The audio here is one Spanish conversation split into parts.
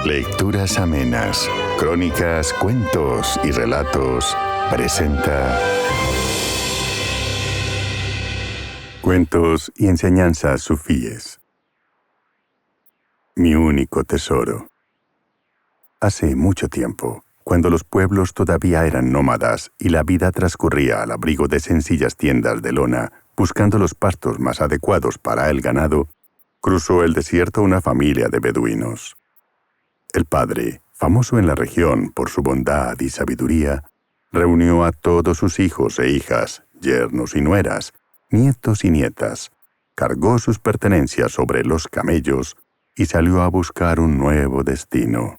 Lecturas amenas, crónicas, cuentos y relatos presenta Cuentos y enseñanzas sufíes. Mi único tesoro. Hace mucho tiempo, cuando los pueblos todavía eran nómadas y la vida transcurría al abrigo de sencillas tiendas de lona, buscando los pastos más adecuados para el ganado, cruzó el desierto una familia de beduinos. El padre, famoso en la región por su bondad y sabiduría, reunió a todos sus hijos e hijas, yernos y nueras, nietos y nietas, cargó sus pertenencias sobre los camellos y salió a buscar un nuevo destino.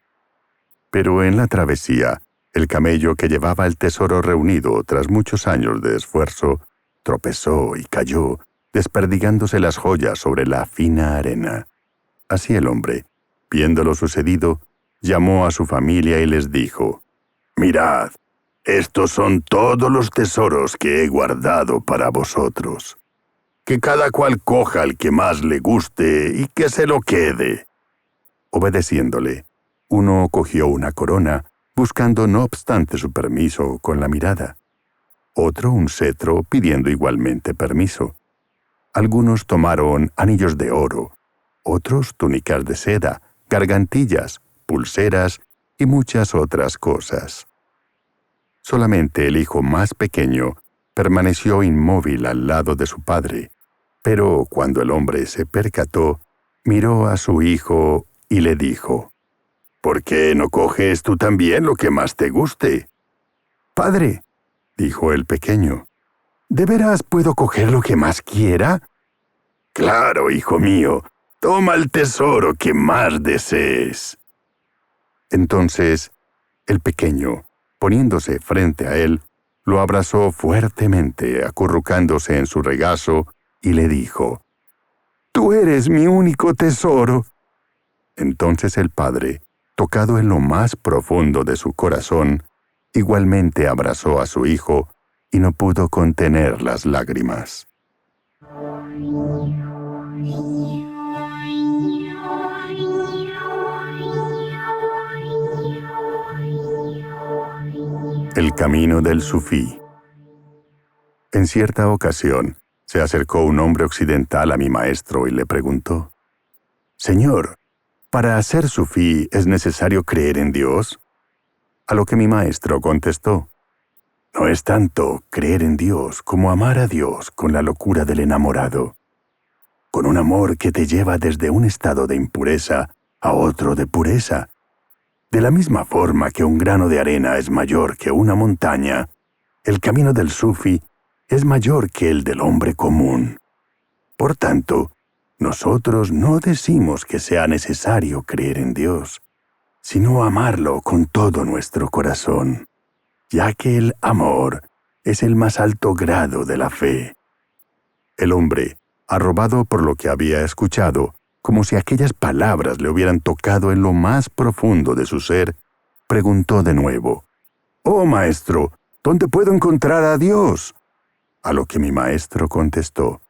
Pero en la travesía, el camello que llevaba el tesoro reunido tras muchos años de esfuerzo, tropezó y cayó, desperdigándose las joyas sobre la fina arena. Así el hombre, viendo lo sucedido, llamó a su familia y les dijo: «Mirad, estos son todos los tesoros que he guardado para vosotros. Que cada cual coja el que más le guste y que se lo quede». Obedeciéndole, uno cogió una corona, buscando no obstante su permiso con la mirada. Otro un cetro, pidiendo igualmente permiso. Algunos tomaron anillos de oro, otros túnicas de seda, gargantillas, pulseras y muchas otras cosas. Solamente el hijo más pequeño permaneció inmóvil al lado de su padre, pero cuando el hombre se percató, miró a su hijo y le dijo: «¿Por qué no coges tú también lo que más te guste?» «Padre», dijo el pequeño, «¿de veras puedo coger lo que más quiera?» «Claro, hijo mío, toma el tesoro que más desees». Entonces, el pequeño, poniéndose frente a él, lo abrazó fuertemente, acurrucándose en su regazo, y le dijo: «Tú eres mi único tesoro». Entonces el padre, tocado en lo más profundo de su corazón, igualmente abrazó a su hijo y no pudo contener las lágrimas. El camino del sufí. En cierta ocasión, se acercó un hombre occidental a mi maestro y le preguntó: «Señor, ¿para ser sufí es necesario creer en Dios?». A lo que mi maestro contestó: «No es tanto creer en Dios como amar a Dios con la locura del enamorado, con un amor que te lleva desde un estado de impureza a otro de pureza. De la misma forma que un grano de arena es mayor que una montaña, el camino del sufí es mayor que el del hombre común. Por tanto, nosotros no decimos que sea necesario creer en Dios, sino amarlo con todo nuestro corazón, ya que el amor es el más alto grado de la fe». El hombre, arrobado por lo que había escuchado, como si aquellas palabras le hubieran tocado en lo más profundo de su ser, preguntó de nuevo: «Oh maestro, ¿dónde puedo encontrar a Dios?». A lo que mi maestro contestó: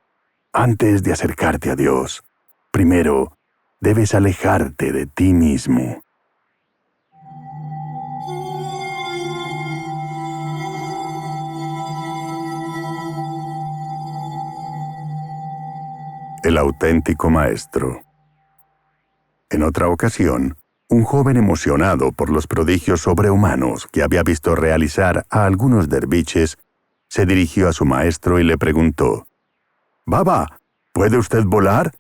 «Antes de acercarte a Dios, primero debes alejarte de ti mismo». El auténtico maestro. En otra ocasión, un joven emocionado por los prodigios sobrehumanos que había visto realizar a algunos derviches, se dirigió a su maestro y le preguntó: «Baba, ¿puede usted volar?».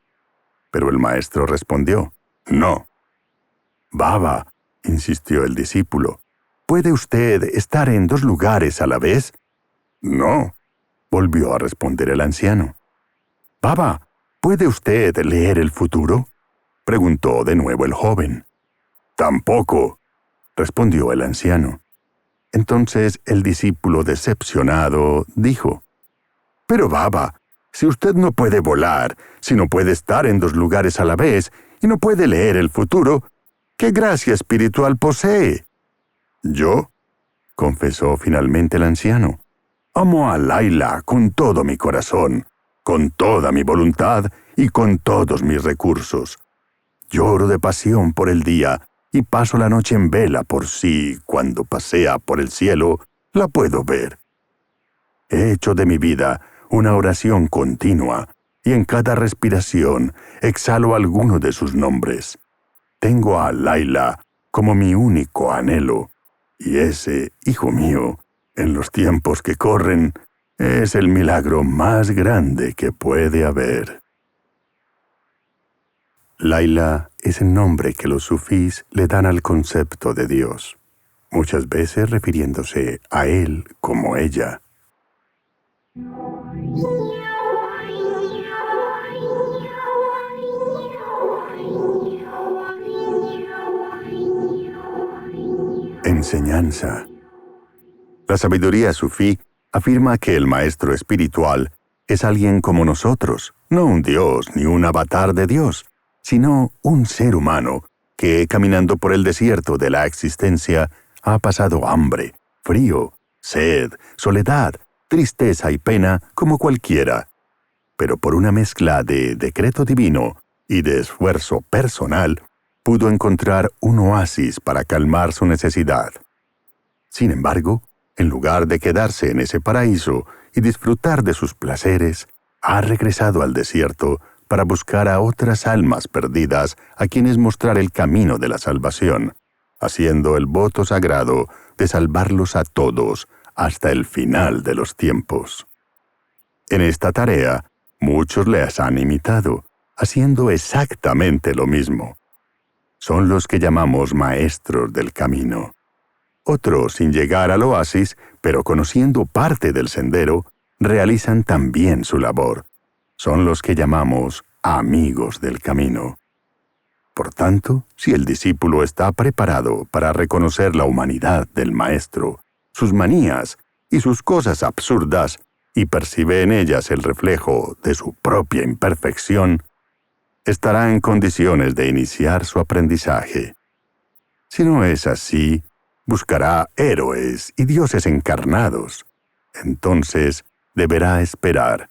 Pero el maestro respondió: «No». «Baba», insistió el discípulo, «¿puede usted estar en dos lugares a la vez?». «No», volvió a responder el anciano. «Baba, ¿puede usted leer el futuro?», preguntó de nuevo el joven. «Tampoco», respondió el anciano. Entonces el discípulo, decepcionado, dijo: «Pero Baba, si usted no puede volar, si no puede estar en dos lugares a la vez y no puede leer el futuro, ¿qué gracia espiritual posee?». «Yo», confesó finalmente el anciano, «amo a Laila con todo mi corazón, con toda mi voluntad y con todos mis recursos. Lloro de pasión por el día y paso la noche en vela por si, cuando pasea por el cielo, la puedo ver. He hecho de mi vida una oración continua, y en cada respiración exhalo alguno de sus nombres. Tengo a Laila como mi único anhelo, y ese, hijo mío, en los tiempos que corren, es el milagro más grande que puede haber. Laila es el nombre que los sufís le dan al concepto de Dios, muchas veces refiriéndose a Él como ella. Enseñanza. La sabiduría sufí afirma que el maestro espiritual es alguien como nosotros, no un dios ni un avatar de Dios, sino un ser humano que, caminando por el desierto de la existencia, ha pasado hambre, frío, sed, soledad, tristeza y pena como cualquiera. Pero por una mezcla de decreto divino y de esfuerzo personal, pudo encontrar un oasis para calmar su necesidad. Sin embargo, en lugar de quedarse en ese paraíso y disfrutar de sus placeres, ha regresado al desierto para buscar a otras almas perdidas a quienes mostrar el camino de la salvación, haciendo el voto sagrado de salvarlos a todos hasta el final de los tiempos. En esta tarea, muchos les han imitado, haciendo exactamente lo mismo. Son los que llamamos maestros del camino. Otros, sin llegar al oasis, pero conociendo parte del sendero, realizan también su labor. Son los que llamamos amigos del camino. Por tanto, si el discípulo está preparado para reconocer la humanidad del maestro, sus manías y sus cosas absurdas, y percibe en ellas el reflejo de su propia imperfección, estará en condiciones de iniciar su aprendizaje. Si no es así, buscará héroes y dioses encarnados. Entonces deberá esperar,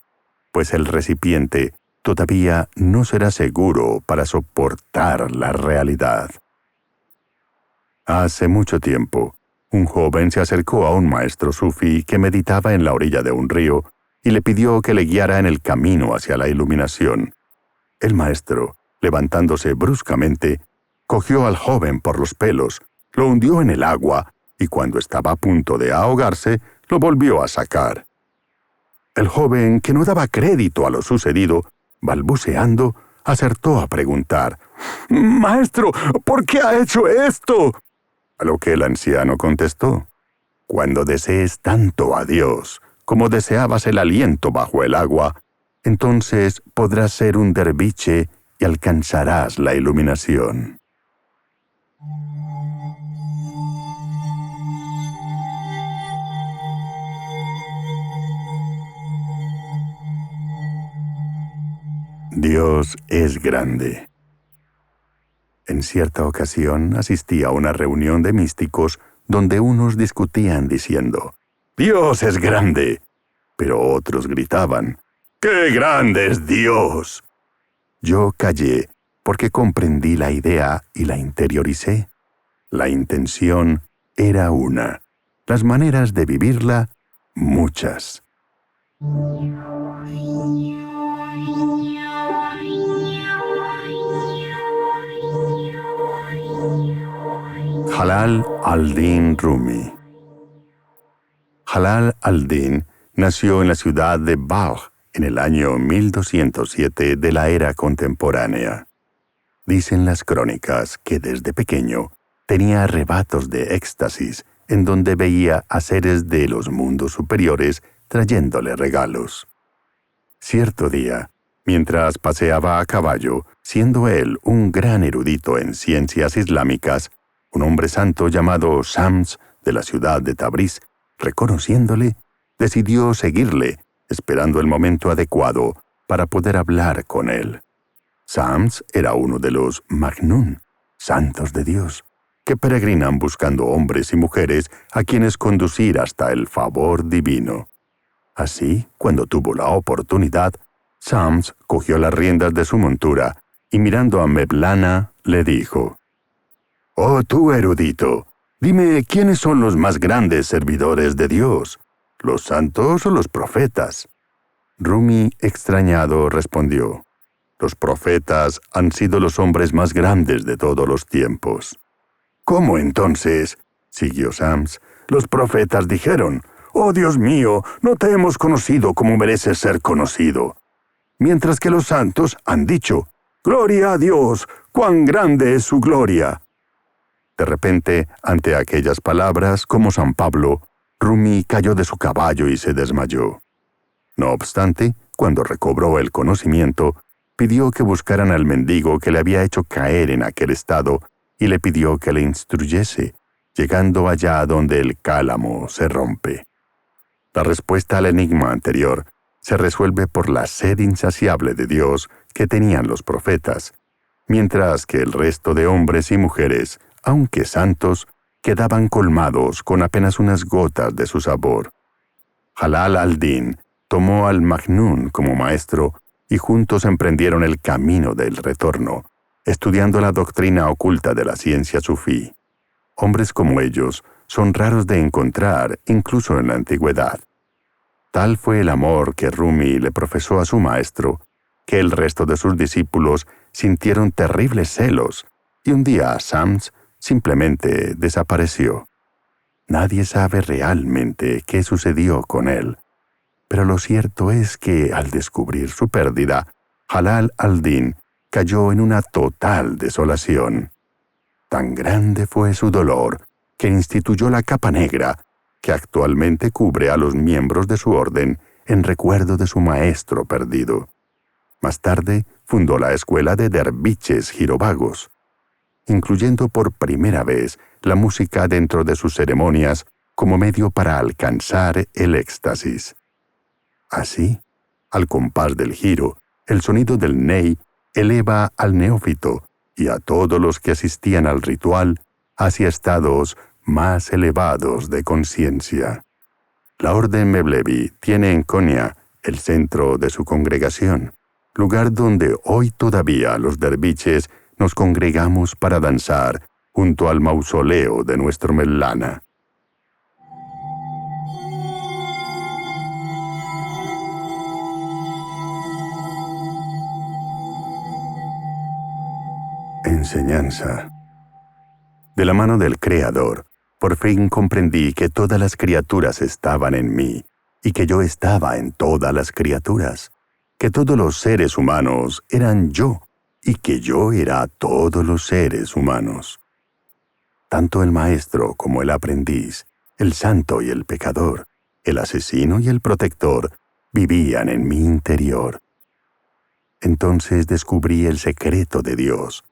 pues el recipiente todavía no será seguro para soportar la realidad. Hace mucho tiempo, un joven se acercó a un maestro sufí que meditaba en la orilla de un río y le pidió que le guiara en el camino hacia la iluminación. El maestro, levantándose bruscamente, cogió al joven por los pelos, lo hundió en el agua y cuando estaba a punto de ahogarse, lo volvió a sacar. El joven, que no daba crédito a lo sucedido, balbuceando, acertó a preguntar: «Maestro, ¿por qué ha hecho esto?». A lo que el anciano contestó: «Cuando desees tanto a Dios como deseabas el aliento bajo el agua, entonces podrás ser un derviche y alcanzarás la iluminación». Dios es grande. En cierta ocasión asistí a una reunión de místicos donde unos discutían diciendo: «Dios es grande», pero otros gritaban: «¡Qué grande es Dios!». Yo callé porque comprendí la idea y la interioricé. La intención era una, las maneras de vivirla, muchas. Jalal al-Din Rumi. Jalal al-Din nació en la ciudad de Balkh en el año 1207 de la era contemporánea. Dicen las crónicas que desde pequeño tenía arrebatos de éxtasis en donde veía a seres de los mundos superiores trayéndole regalos. Cierto día, mientras paseaba a caballo, siendo él un gran erudito en ciencias islámicas, un hombre santo llamado Shams de la ciudad de Tabriz, reconociéndole, decidió seguirle, esperando el momento adecuado para poder hablar con él. Shams era uno de los Majnun, santos de Dios, que peregrinan buscando hombres y mujeres a quienes conducir hasta el favor divino. Así, cuando tuvo la oportunidad, Shams cogió las riendas de su montura y mirando a Mevlana le dijo: Oh, tú erudito, dime quiénes son los más grandes servidores de Dios, ¿los santos o los profetas? Rumi, extrañado, respondió: los profetas han sido los hombres más grandes de todos los tiempos. ¿Cómo entonces? Siguió Sams. Los profetas dijeron: oh Dios mío, no te hemos conocido como mereces ser conocido. Mientras que los santos han dicho: gloria a Dios, cuán grande es su gloria. De repente, ante aquellas palabras, como San Pablo, Rumi cayó de su caballo y se desmayó. No obstante, cuando recobró el conocimiento, pidió que buscaran al mendigo que le había hecho caer en aquel estado y le pidió que le instruyese, llegando allá donde el cálamo se rompe. La respuesta al enigma anterior se resuelve por la sed insaciable de Dios que tenían los profetas, mientras que el resto de hombres y mujeres, aunque santos, quedaban colmados con apenas unas gotas de su sabor. Jalal al-Din tomó al Majnún como maestro y juntos emprendieron el camino del retorno, estudiando la doctrina oculta de la ciencia sufí. Hombres como ellos son raros de encontrar incluso en la antigüedad. Tal fue el amor que Rumi le profesó a su maestro, que el resto de sus discípulos sintieron terribles celos, y un día Sams simplemente desapareció. Nadie sabe realmente qué sucedió con él, pero lo cierto es que al descubrir su pérdida, Jalal al-Din cayó en una total desolación. Tan grande fue su dolor que instituyó la capa negra, que actualmente cubre a los miembros de su orden en recuerdo de su maestro perdido. Más tarde fundó la escuela de derviches girovagos, incluyendo por primera vez la música dentro de sus ceremonias como medio para alcanzar el éxtasis. Así, al compás del giro, el sonido del ney eleva al neófito y a todos los que asistían al ritual hacia estados más elevados de conciencia. La Orden Mevlevi tiene en Konya el centro de su congregación, lugar donde hoy todavía los derviches nos congregamos para danzar junto al mausoleo de nuestro Mevlana. Enseñanza. De la mano del Creador, por fin comprendí que todas las criaturas estaban en mí y que yo estaba en todas las criaturas, que todos los seres humanos eran yo y que yo era todos los seres humanos. Tanto el maestro como el aprendiz, el santo y el pecador, el asesino y el protector vivían en mi interior. Entonces descubrí el secreto de Dios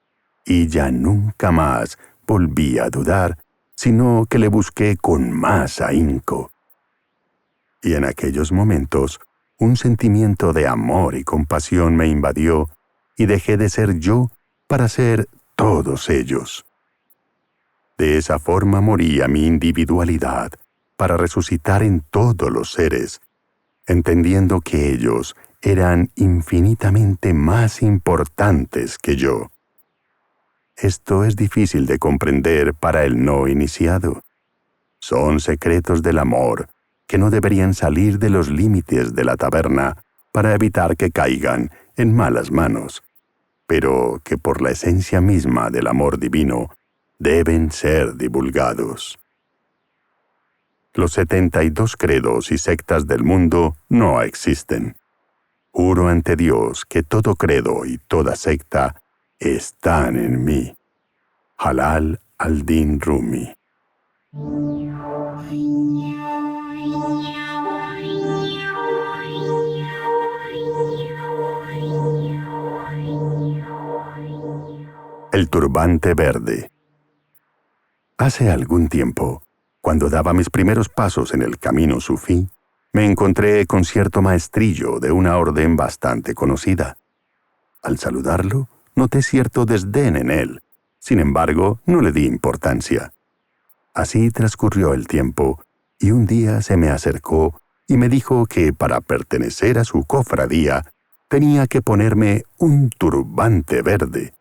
y ya nunca más volví a dudar, sino que le busqué con más ahínco. Y en aquellos momentos, un sentimiento de amor y compasión me invadió y dejé de ser yo para ser todos ellos. De esa forma morí a mi individualidad para resucitar en todos los seres, entendiendo que ellos eran infinitamente más importantes que yo. Esto es difícil de comprender para el no iniciado. Son secretos del amor que no deberían salir de los límites de la taberna para evitar que caigan en malas manos, pero que por la esencia misma del amor divino deben ser divulgados. Los 72 credos y sectas del mundo no existen. Juro ante Dios que todo credo y toda secta están en mí. Jalal al-Din Rumi. El turbante verde. Hace algún tiempo, cuando daba mis primeros pasos en el camino sufí, me encontré con cierto maestrillo de una orden bastante conocida. Al saludarlo, noté cierto desdén en él. Sin embargo, no le di importancia. Así transcurrió el tiempo, y un día se me acercó y me dijo que para pertenecer a su cofradía tenía que ponerme un turbante verde.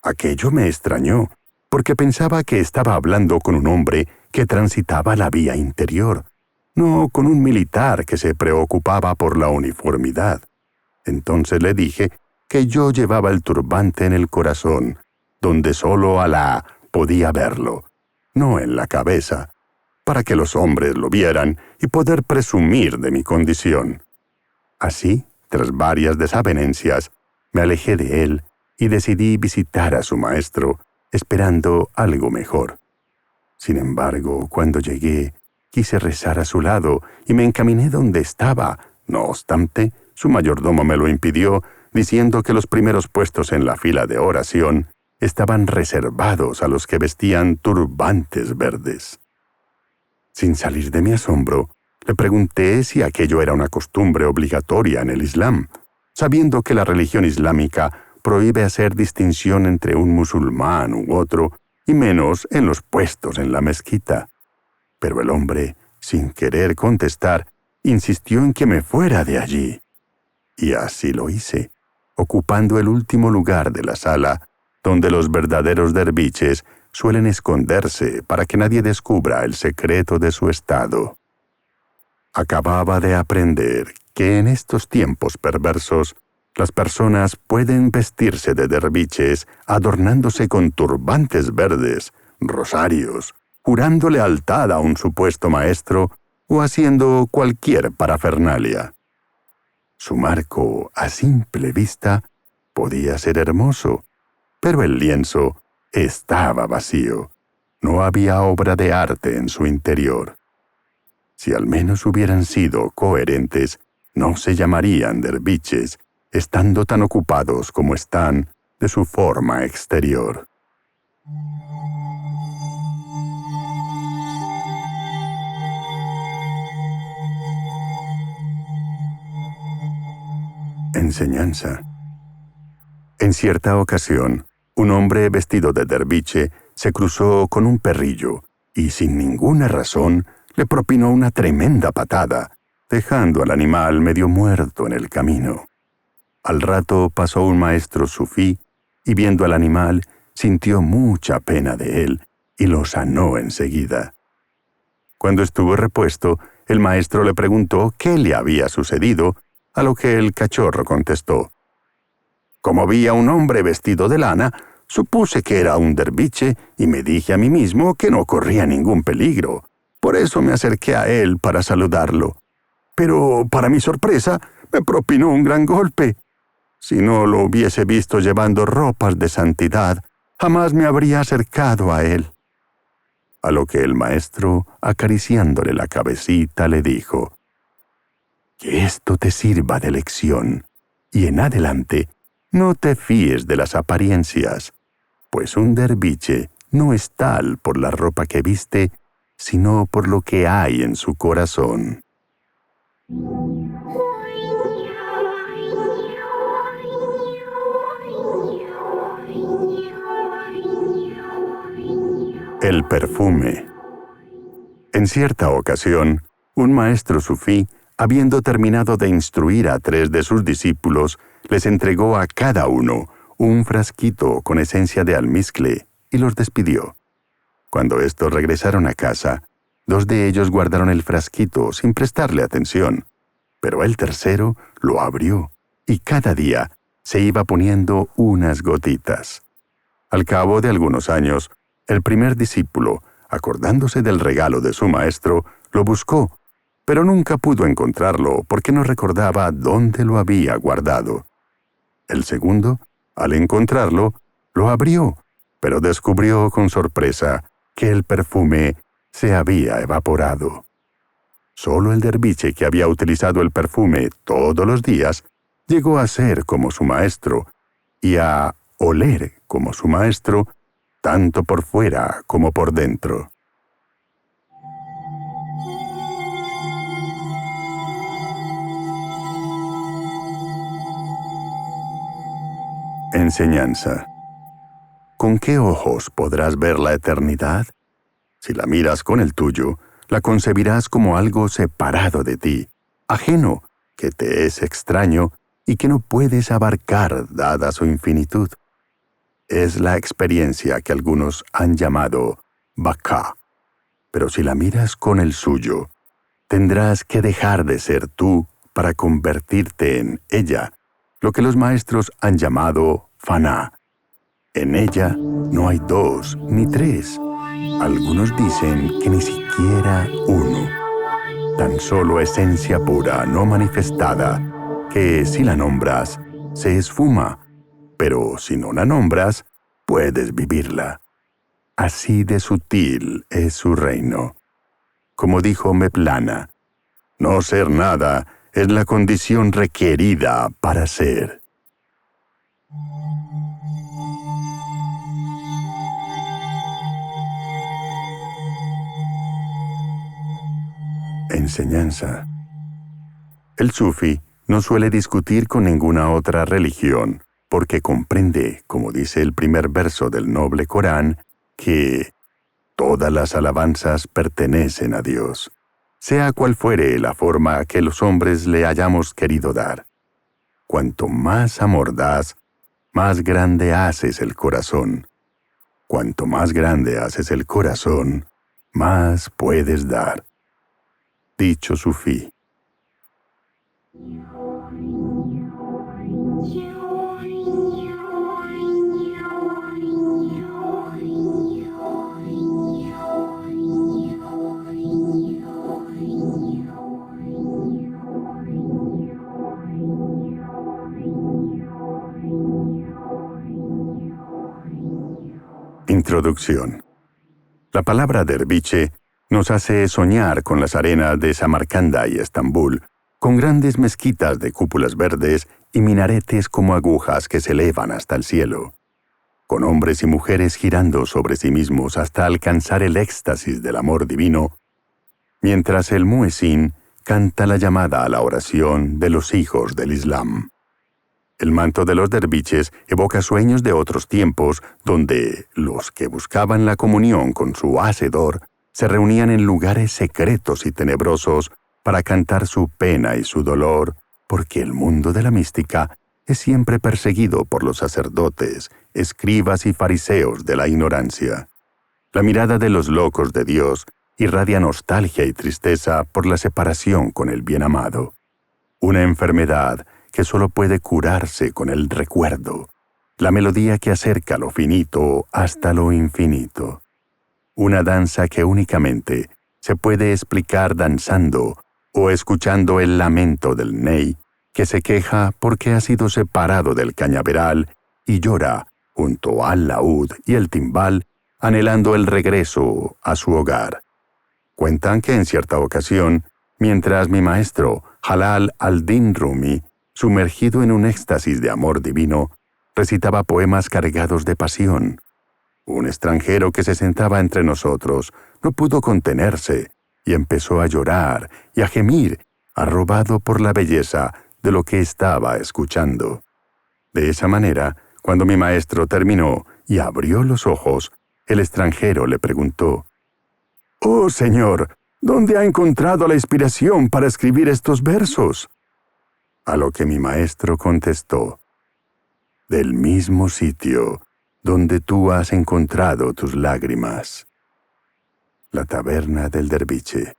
Aquello me extrañó, porque pensaba que estaba hablando con un hombre que transitaba la vía interior, no con un militar que se preocupaba por la uniformidad. Entonces le dije que yo llevaba el turbante en el corazón, donde solo Alá podía verlo, no en la cabeza, para que los hombres lo vieran y poder presumir de mi condición. Así, tras varias desavenencias, me alejé de él y decidí visitar a su maestro, esperando algo mejor. Sin embargo, cuando llegué, quise rezar a su lado y me encaminé donde estaba. No obstante, su mayordomo me lo impidió, diciendo que los primeros puestos en la fila de oración estaban reservados a los que vestían turbantes verdes. Sin salir de mi asombro, le pregunté si aquello era una costumbre obligatoria en el Islam, sabiendo que la religión islámica prohíbe hacer distinción entre un musulmán u otro, y menos en los puestos en la mezquita. Pero el hombre, sin querer contestar, insistió en que me fuera de allí. Y así lo hice, ocupando el último lugar de la sala, donde los verdaderos derviches suelen esconderse para que nadie descubra el secreto de su estado. Acababa de aprender que en estos tiempos perversos, las personas pueden vestirse de derviches adornándose con turbantes verdes, rosarios, jurando lealtad a un supuesto maestro o haciendo cualquier parafernalia. Su marco, a simple vista, podía ser hermoso, pero el lienzo estaba vacío. No había obra de arte en su interior. Si al menos hubieran sido coherentes, no se llamarían derviches, estando tan ocupados como están de su forma exterior. Enseñanza. En cierta ocasión, un hombre vestido de derviche se cruzó con un perrillo y, sin ninguna razón, le propinó una tremenda patada, dejando al animal medio muerto en el camino. Al rato pasó un maestro sufí y, viendo al animal, sintió mucha pena de él y lo sanó enseguida. Cuando estuvo repuesto, el maestro le preguntó qué le había sucedido, a lo que el cachorro contestó: «Como vi a un hombre vestido de lana, supuse que era un derviche y me dije a mí mismo que no corría ningún peligro. Por eso me acerqué a él para saludarlo. Pero, para mi sorpresa, me propinó un gran golpe. Si no lo hubiese visto llevando ropas de santidad, jamás me habría acercado a él». A lo que el maestro, acariciándole la cabecita, le dijo: «Que esto te sirva de lección, y en adelante no te fíes de las apariencias, pues un derviche no es tal por la ropa que viste, sino por lo que hay en su corazón». El perfume. En cierta ocasión, un maestro sufí, habiendo terminado de instruir a 3 de sus discípulos, les entregó a cada uno un frasquito con esencia de almizcle y los despidió. Cuando estos regresaron a casa, 2 de ellos guardaron el frasquito sin prestarle atención, pero el tercero lo abrió y cada día se iba poniendo unas gotitas. Al cabo de algunos años, el primer discípulo, acordándose del regalo de su maestro, lo buscó, pero nunca pudo encontrarlo porque no recordaba dónde lo había guardado. El segundo, al encontrarlo, lo abrió, pero descubrió con sorpresa que el perfume se había evaporado. Solo el derviche que había utilizado el perfume todos los días llegó a ser como su maestro y a oler como su maestro, tanto por fuera como por dentro. Enseñanza. ¿Con qué ojos podrás ver la eternidad? Si la miras con el tuyo, la concebirás como algo separado de ti, ajeno, que te es extraño y que no puedes abarcar dada su infinitud. es la experiencia que algunos han llamado Baka. Pero si la miras con el suyo, tendrás que dejar de ser tú para convertirte en ella, lo que los maestros han llamado Faná. En ella no hay dos ni tres. Algunos dicen que ni siquiera uno. Tan solo esencia pura no manifestada, que si la nombras, se esfuma, pero si no la nombras, puedes vivirla. Así de sutil es su reino. Como dijo Meplana, no ser nada es la condición requerida para ser. Enseñanza. El sufí no suele discutir con ninguna otra religión, porque comprende, como dice el primer verso del noble Corán, que todas las alabanzas pertenecen a Dios, sea cual fuere la forma que los hombres le hayamos querido dar. Cuanto más amor das, más grande haces el corazón. Cuanto más grande haces el corazón, más puedes dar. Dicho sufí. Introducción. La palabra derviche nos hace soñar con las arenas de Samarcanda y Estambul, con grandes mezquitas de cúpulas verdes y minaretes como agujas que se elevan hasta el cielo, con hombres y mujeres girando sobre sí mismos hasta alcanzar el éxtasis del amor divino, mientras el muezín canta la llamada a la oración de los hijos del Islam. El manto de los derviches evoca sueños de otros tiempos donde los que buscaban la comunión con su Hacedor se reunían en lugares secretos y tenebrosos para cantar su pena y su dolor, porque el mundo de la mística es siempre perseguido por los sacerdotes, escribas y fariseos de la ignorancia. La mirada de los locos de Dios irradia nostalgia y tristeza por la separación con el bien amado. Una enfermedad que solo puede curarse con el recuerdo, la melodía que acerca lo finito hasta lo infinito. Una danza que únicamente se puede explicar danzando o escuchando el lamento del ney, que se queja porque ha sido separado del cañaveral y llora junto al laúd y el timbal, anhelando el regreso a su hogar. Cuentan que en cierta ocasión, mientras mi maestro Jalal al-Din Rumi, sumergido en un éxtasis de amor divino, recitaba poemas cargados de pasión, un extranjero que se sentaba entre nosotros no pudo contenerse y empezó a llorar y a gemir, arrobado por la belleza de lo que estaba escuchando. De esa manera, cuando mi maestro terminó y abrió los ojos, el extranjero le preguntó: «Oh, señor, ¿dónde ha encontrado la inspiración para escribir estos versos?». A lo que mi maestro contestó: «Del mismo sitio donde tú has encontrado tus lágrimas». La taberna del derviche.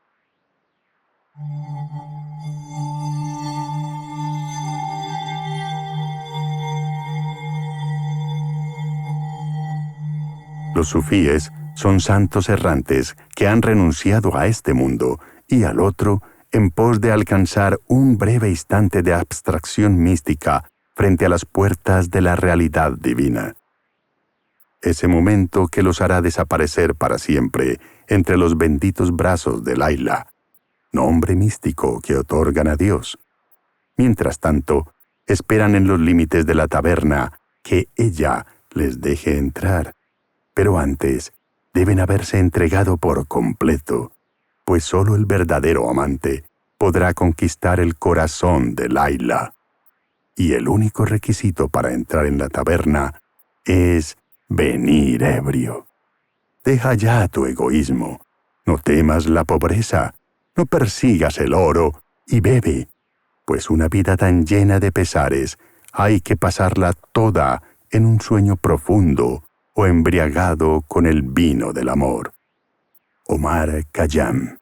Los sufíes son santos errantes que han renunciado a este mundo y al otro en pos de alcanzar un breve instante de abstracción mística frente a las puertas de la realidad divina. Ese momento que los hará desaparecer para siempre entre los benditos brazos de Laila, nombre místico que otorgan a Dios. Mientras tanto, esperan en los límites de la taberna que ella les deje entrar, pero antes deben haberse entregado por completo, pues solo el verdadero amante podrá conquistar el corazón de Laila. Y el único requisito para entrar en la taberna es venir ebrio. Deja ya tu egoísmo, no temas la pobreza, no persigas el oro y bebe, pues una vida tan llena de pesares hay que pasarla toda en un sueño profundo o embriagado con el vino del amor. Omar Khayyam.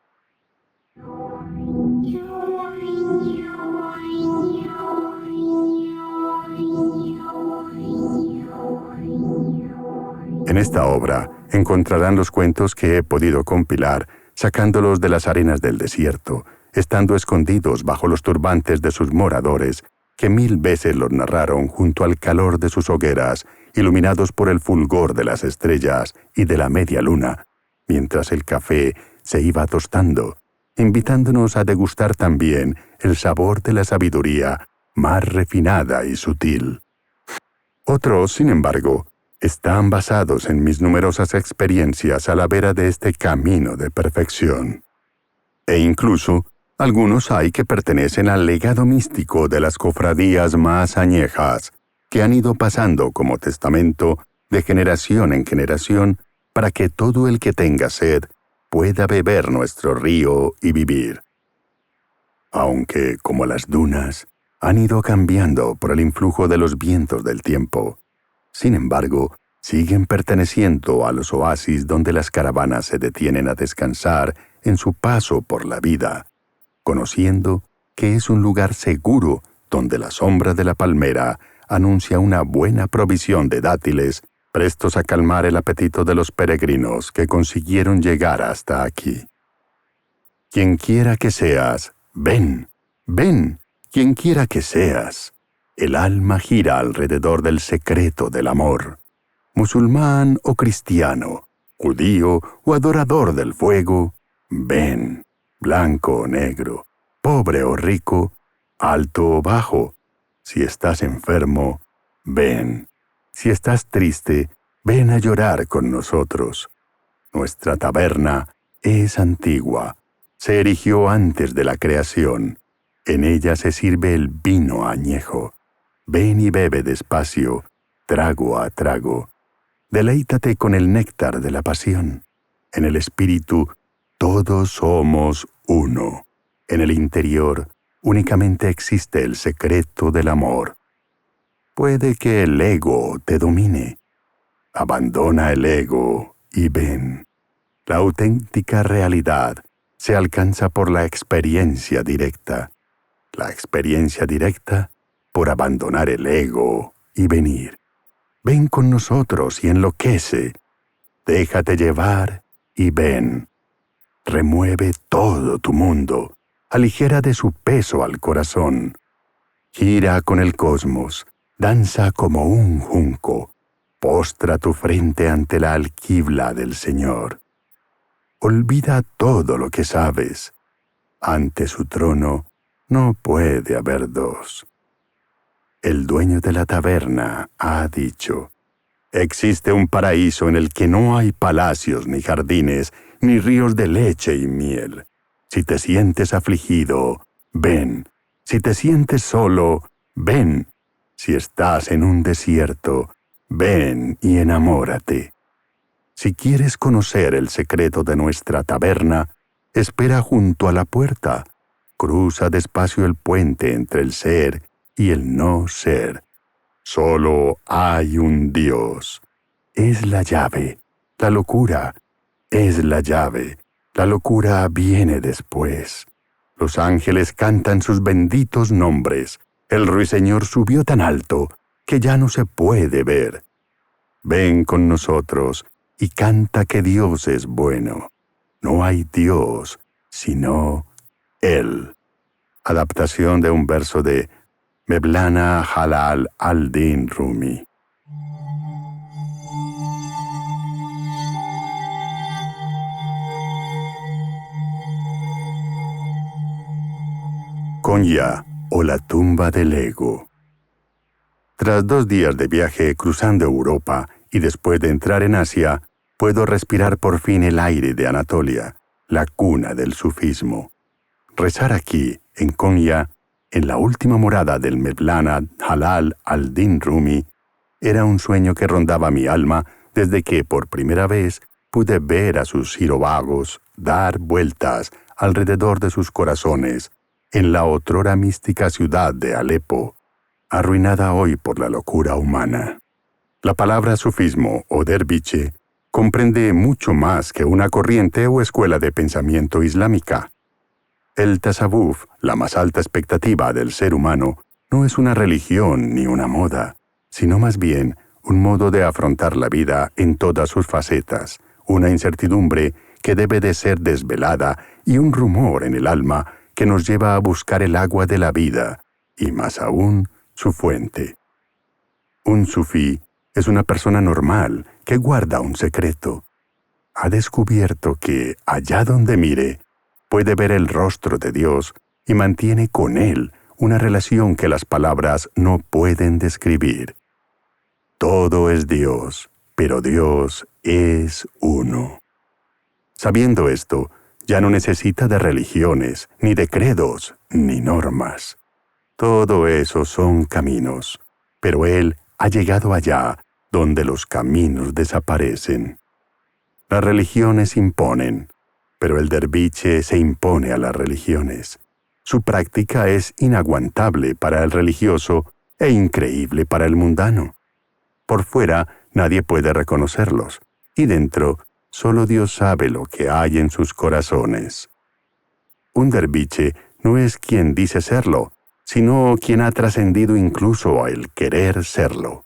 En esta obra encontrarán los cuentos que he podido compilar, sacándolos de las arenas del desierto, estando escondidos bajo los turbantes de sus moradores, que 1000 veces los narraron junto al calor de sus hogueras, iluminados por el fulgor de las estrellas y de la media luna, mientras el café se iba tostando, invitándonos a degustar también el sabor de la sabiduría más refinada y sutil. Otros, sin embargo, están basados en mis numerosas experiencias a la vera de este camino de perfección. E incluso, algunos hay que pertenecen al legado místico de las cofradías más añejas, que han ido pasando como testamento de generación en generación para que todo el que tenga sed pueda beber nuestro río y vivir. Aunque, como las dunas, han ido cambiando por el influjo de los vientos del tiempo, sin embargo, siguen perteneciendo a los oasis donde las caravanas se detienen a descansar en su paso por la vida, conociendo que es un lugar seguro donde la sombra de la palmera anuncia una buena provisión de dátiles, prestos a calmar el apetito de los peregrinos que consiguieron llegar hasta aquí. Quien quiera que seas, ven, ven, quien quiera que seas. El alma gira alrededor del secreto del amor. Musulmán o cristiano, judío o adorador del fuego, ven, blanco o negro, pobre o rico, alto o bajo. Si estás enfermo, ven. Si estás triste, ven a llorar con nosotros. Nuestra taberna es antigua. Se erigió antes de la creación. En ella se sirve el vino añejo. Ven y bebe despacio, trago a trago. Deleítate con el néctar de la pasión. En el espíritu, todos somos uno. En el interior, únicamente existe el secreto del amor. Puede que el ego te domine. Abandona el ego y ven. La auténtica realidad se alcanza por la experiencia directa. La experiencia directa por abandonar el ego y venir. Ven con nosotros y enloquece. Déjate llevar y ven. Remueve todo tu mundo. Aligera de su peso al corazón. Gira con el cosmos. Danza como un junco. Postra tu frente ante la alquibla del Señor. Olvida todo lo que sabes. Ante su trono no puede haber dos. El dueño de la taberna ha dicho: existe un paraíso en el que no hay palacios ni jardines, ni ríos de leche y miel. Si te sientes afligido, ven. Si te sientes solo, ven. Si estás en un desierto, ven y enamórate. Si quieres conocer el secreto de nuestra taberna, espera junto a la puerta. Cruza despacio el puente entre el ser y el no ser. Solo hay un Dios. Es la llave. La locura es la llave. La locura viene después. Los ángeles cantan sus benditos nombres. El ruiseñor subió tan alto que ya no se puede ver. Ven con nosotros y canta que Dios es bueno. No hay Dios sino Él. Adaptación de un verso de Mevlana Jalal al-Din Rumi. Konya, o la tumba del ego. Tras 2 días de viaje cruzando Europa y después de entrar en Asia, puedo respirar por fin el aire de Anatolia, la cuna del sufismo. Rezar aquí, en Konya, en la última morada del Mevlana Jalal al-Din Rumi, era un sueño que rondaba mi alma desde que por primera vez pude ver a sus girovagos dar vueltas alrededor de sus corazones en la otrora mística ciudad de Alepo, arruinada hoy por la locura humana. La palabra sufismo o derviche comprende mucho más que una corriente o escuela de pensamiento islámica. El tasawuf, la más alta expectativa del ser humano, no es una religión ni una moda, sino más bien un modo de afrontar la vida en todas sus facetas, una incertidumbre que debe de ser desvelada y un rumor en el alma que nos lleva a buscar el agua de la vida, y más aún, su fuente. Un sufí es una persona normal que guarda un secreto. Ha descubierto que, allá donde mire, puede ver el rostro de Dios y mantiene con Él una relación que las palabras no pueden describir. Todo es Dios, pero Dios es uno. Sabiendo esto, ya no necesita de religiones, ni de credos, ni normas. Todo eso son caminos, pero Él ha llegado allá donde los caminos desaparecen. Las religiones imponen, pero el derviche se impone a las religiones. Su práctica es inaguantable para el religioso e increíble para el mundano. Por fuera nadie puede reconocerlos, y dentro solo Dios sabe lo que hay en sus corazones. Un derviche no es quien dice serlo, sino quien ha trascendido incluso el querer serlo.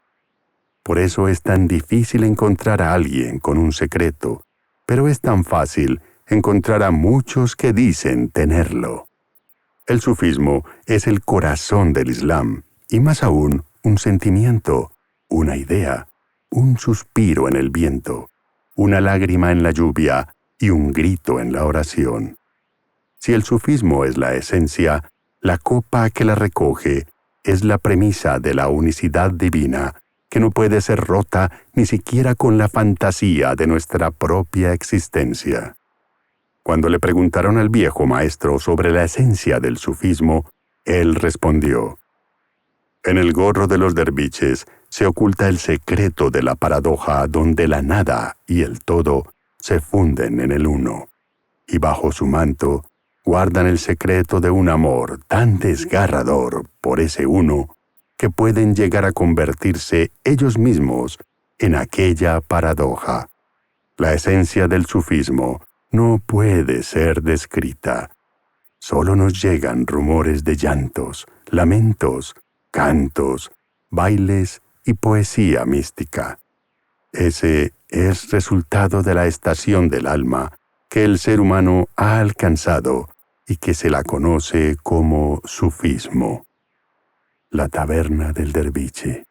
Por eso es tan difícil encontrar a alguien con un secreto, pero es tan fácil encontrar a muchos que dicen tenerlo. El sufismo es el corazón del Islam, y más aún un sentimiento, una idea, un suspiro en el viento, una lágrima en la lluvia y un grito en la oración. Si el sufismo es la esencia, la copa que la recoge es la premisa de la unicidad divina, que no puede ser rota ni siquiera con la fantasía de nuestra propia existencia. Cuando le preguntaron al viejo maestro sobre la esencia del sufismo, él respondió: en el gorro de los derviches se oculta el secreto de la paradoja donde la nada y el todo se funden en el uno, y bajo su manto guardan el secreto de un amor tan desgarrador por ese uno que pueden llegar a convertirse ellos mismos en aquella paradoja. La esencia del sufismo no puede ser descrita. Solo nos llegan rumores de llantos, lamentos, cantos, bailes y poesía mística. Ese es resultado de la estación del alma que el ser humano ha alcanzado y que se la conoce como sufismo. La taberna del derviche.